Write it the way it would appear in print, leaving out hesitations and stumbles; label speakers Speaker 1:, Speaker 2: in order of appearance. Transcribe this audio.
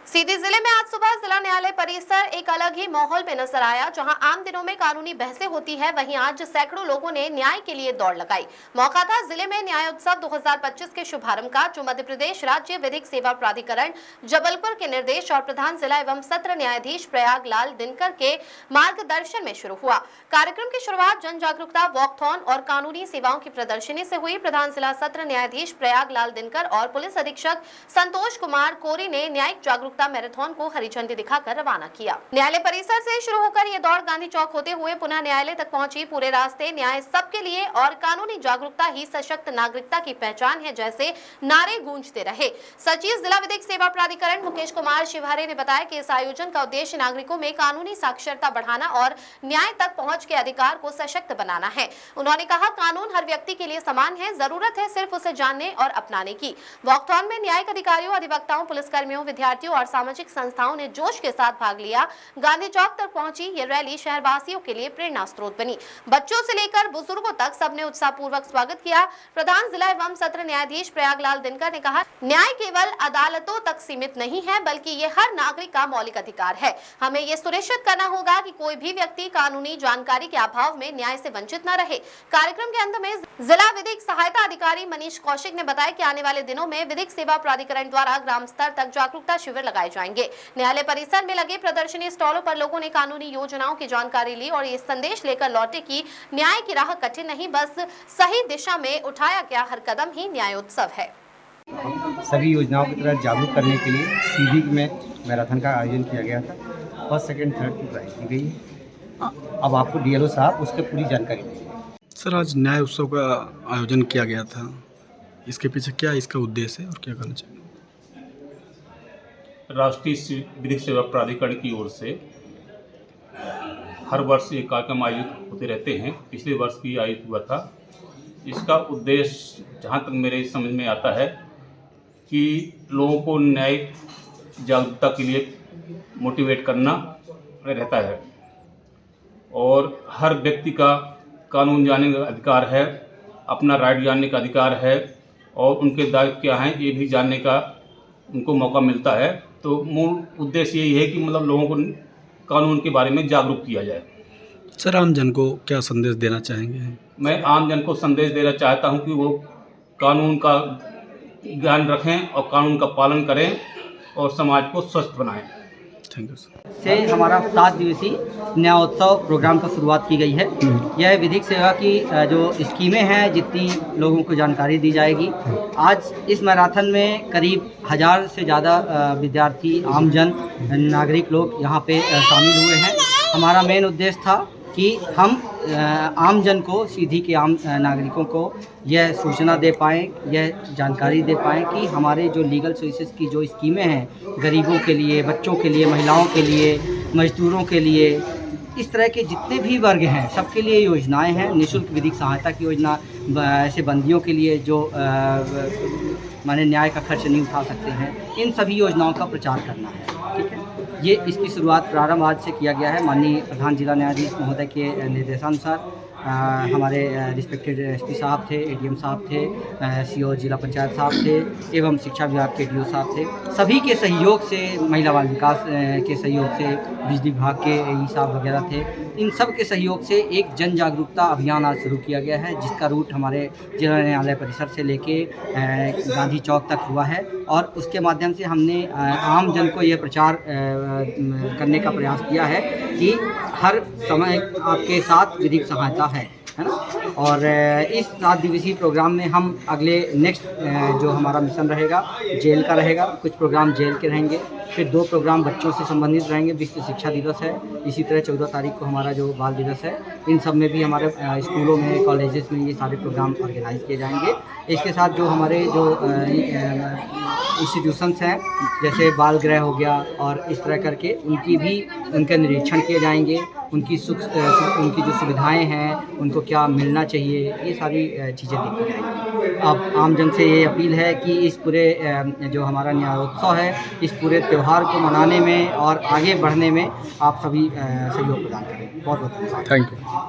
Speaker 1: सीधी जिले में आज सुबह जिला न्यायालय परिसर एक अलग ही माहौल में नजर आया। जहां आम दिनों में कानूनी बहसें होती है, वहीं आज सैकड़ों लोगों ने न्याय के लिए दौड़ लगाई। मौका था जिले में न्याय उत्सव 2025 के शुभारंभ का, जो मध्य प्रदेश राज्य विधिक सेवा प्राधिकरण जबलपुर के निर्देश और प्रधान जिला एवं सत्र न्यायाधीश प्रयागलाल दिनकर के मार्गदर्शन में शुरू हुआ। कार्यक्रम की शुरुआत जन जागरूकता वॉकथॉन और कानूनी सेवाओं की प्रदर्शनी से हुई। प्रधान जिला सत्र न्यायाधीश प्रयागलाल दिनकर और पुलिस अधीक्षक संतोष कुमार कोरी ने न्यायिक जागरूकता मैराथन को हरी झंडी दिखाकर रवाना किया। न्यायालय परिसर से शुरू होकर ये दौड़ गांधी चौक होते हुए पुनः न्यायालय तक पहुंची। पूरे रास्ते न्याय सबके लिए और कानूनी जागरूकता ही सशक्त नागरिकता की पहचान है जैसे नारे गूंजते रहे। सचिव जिला विधिक सेवा प्राधिकरण मुकेश कुमार शिवहरे ने बताया कि इस आयोजन का उद्देश्य नागरिकों में कानूनी साक्षरता बढ़ाना और न्याय तक पहुंच के अधिकार को सशक्त बनाना है। उन्होंने कहा, कानून हर व्यक्ति के लिए समान है, जरूरत है सिर्फ उसे जानने और अपनाने की। वॉकथॉन में न्यायिक अधिकारियों, अधिवक्ताओं, पुलिसकर्मियों, विद्यार्थियों और सामाजिक संस्थाओं ने जोश के साथ भाग लिया। गांधी चौक तक पहुंची ये रैली शहरवासियों के लिए प्रेरणा स्रोत बनी। बच्चों से लेकर बुजुर्गों तक सबने उत्साहपूर्वक स्वागत किया। प्रधान जिला एवं सत्र न्यायाधीश प्रयागलाल दिनकर ने कहा, न्याय केवल अदालतों तक सीमित नहीं है, बल्कि ये हर नागरिक का मौलिक अधिकार है। हमें ये सुनिश्चित करना होगा कि कोई भी व्यक्ति कानूनी जानकारी के अभाव में न्याय से वंचित न रहे। कार्यक्रम के अंत में जिला विधिक सहायता अधिकारी मनीष कौशिक ने बताया कि आने वाले दिनों में विधिक सेवा प्राधिकरण द्वारा ग्राम स्तर तक जागरूकता शिविर लगाए जाएंगे। न्यायालय परिसर में लगे प्रदर्शनी स्टॉलों पर लोगों ने कानूनी योजनाओं की जानकारी ली और ये संदेश लेकर लौटे कि न्याय की राह कठिन नहीं, बस सही दिशा में उठाया गया हर कदम ही न्याय उत्सव है।
Speaker 2: सभी योजनाओं की तरह जागरूक करने के लिए सीधी में मैराथन का आयोजन किया गया था। फर्स्ट, सेकंड, थर्ड की प्राइज दी गई है। अब आपको डीएलओ साहब उसके पूरी जानकारी देंगे।
Speaker 3: सर, आज न्याय उत्सव का आयोजन किया गया था, इसके पीछे क्या इसका उद्देश्य है और क्या करना चाहिए?
Speaker 4: राष्ट्रीय विधिक सेवा प्राधिकरण की ओर से हर वर्ष ये कार्यक्रम आयोजित होते रहते हैं। पिछले वर्ष भी आयोजित हुआ था। इसका उद्देश्य जहाँ तक मेरे समझ में आता है कि लोगों को न्यायिक जागरूकता के लिए मोटिवेट करना रहता है और हर व्यक्ति का कानून जानने का अधिकार है, अपना राइट जानने का अधिकार है और उनके दायित्व क्या हैं ये भी जानने का उनको मौका मिलता है। तो मूल उद्देश्य यही है कि मतलब लोगों को कानून के बारे में जागरूक किया जाए।
Speaker 3: सर, आम जन को क्या संदेश देना चाहेंगे?
Speaker 4: मैं आम जन को संदेश देना चाहता हूं कि वो कानून का ज्ञान रखें और कानून का पालन करें और समाज को स्वस्थ बनाएं।
Speaker 3: Thank you sir.
Speaker 5: से हमारा 7 दिवसीय न्यायोत्सव प्रोग्राम का शुरुआत की गई है। यह विधिक सेवा की जो स्कीमें हैं, जितनी लोगों को जानकारी दी जाएगी। आज इस मैराथन में करीब 1000 से ज़्यादा विद्यार्थी, आमजन, नागरिक लोग यहाँ पे शामिल हुए हैं। हमारा मेन उद्देश्य था कि हम आम जन को, सीधी के आम नागरिकों को यह सूचना दे पाएँ, यह जानकारी दे पाएँ कि हमारे जो लीगल सर्विसेज की जो स्कीमें हैं, गरीबों के लिए, बच्चों के लिए, महिलाओं के लिए, मजदूरों के लिए, इस तरह के जितने भी वर्ग हैं सबके लिए योजनाएं हैं। निःशुल्क विधिक सहायता की योजना, ऐसे बंदियों के लिए जो माने न्याय का खर्च नहीं उठा सकते हैं, इन सभी योजनाओं का प्रचार करना है। ठीक है, ये इसकी शुरुआत प्रारंभ आज से किया गया है। माननीय प्रधान जिला न्यायाधीश महोदय के निर्देशानुसार हमारे रिस्पेक्टेड एसपी साहब थे, एडीएम साहब थे, सीओ जिला पंचायत साहब थे एवं शिक्षा विभाग के डीओ साहब थे। सभी के सहयोग से, महिला बाल विकास के सहयोग से, बिजली विभाग के ई साहब वगैरह थे, इन सब के सहयोग से एक जन जागरूकता अभियान आज शुरू किया गया है, जिसका रूट हमारे जिला न्यायालय परिसर से लेके गांधी चौक तक हुआ है। और उसके माध्यम से हमने आम जन को यह प्रचार करने का प्रयास किया है कि हर समय आपके साथ विधिक सहायता है ना। और इस 7 दिवसीय प्रोग्राम में हम अगले नेक्स्ट जो हमारा मिशन रहेगा, जेल का रहेगा। कुछ प्रोग्राम जेल के रहेंगे, फिर 2 प्रोग्राम बच्चों से संबंधित रहेंगे। विश्व शिक्षा दिवस है, इसी तरह 14 तारीख को हमारा जो बाल दिवस है, इन सब में भी हमारे स्कूलों में, कॉलेजेस में ये सारे प्रोग्राम ऑर्गेनाइज किए जाएंगे। इसके साथ जो हमारे जो इंस्टीट्यूशंस हैं, जैसे बाल गृह हो गया और इस तरह करके, उनके निरीक्षण किए जाएंगे। उनकी उनकी जो सुविधाएं हैं, उनको क्या मिलना चाहिए, ये सारी चीज़ें देखी जाएंगी। अब आमजन से ये अपील है कि इस पूरे जो हमारा न्यायोत्सव है, इस पूरे त्यौहार को मनाने में और आगे बढ़ने में आप सभी सहयोग प्रदान करें। बहुत बहुत धन्यवाद।
Speaker 3: Thank you.